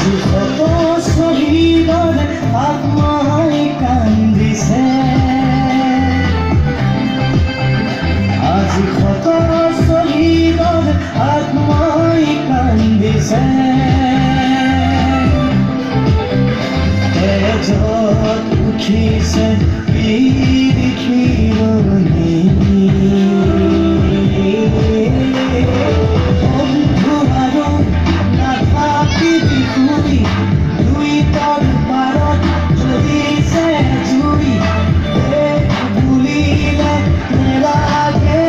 আজি কত শহীদৰ আত্মাই কান্দিছে, আজি কত শহীদৰ আত্মাই কান্দিছে। তেজত উঠিছে বীৰ শিৰণি, বন্ধু আৰু নাথাকিবি শুই, দুই তৰ পাৰত জ্বলিছে জুই, দেশ বুলিলে নেলাগে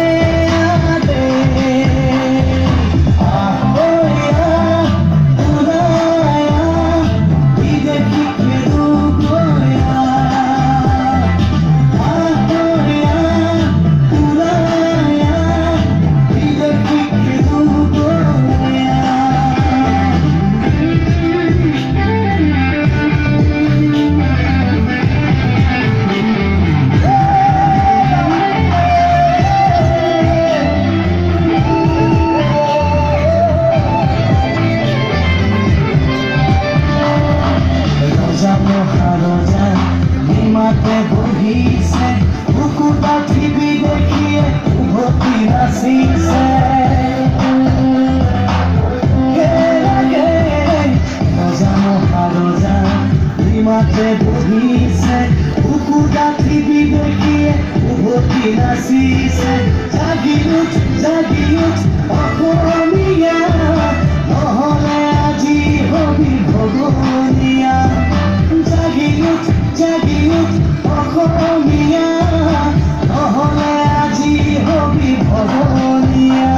নিমাতে বহিছে, বুকুটা টিভি দেখিয়ে উভতি নাচিছে। ৰজা মহাৰজা নিমাতে বহিছে, বুকুটা টিভি দেখিয়ে উভতি নাচিছে। জাগি উঠ অসমীয়া, নহ'লে আজি হবি ভগনীয়া। জাগি উঠ অসমীয়া, নহ'লে আজি হবি ভগনীয়া।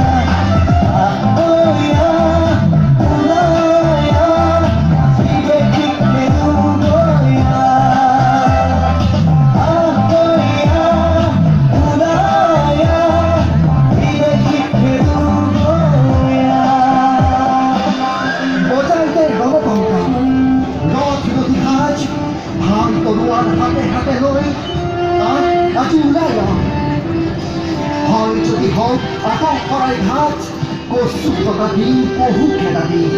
হাতে হাতে লৈ আজি ওলাই যাওঁ, হয় যদি হওক আকাশ শৰাই ঘাট, কচু টকা দিম পহু খেদা দিম।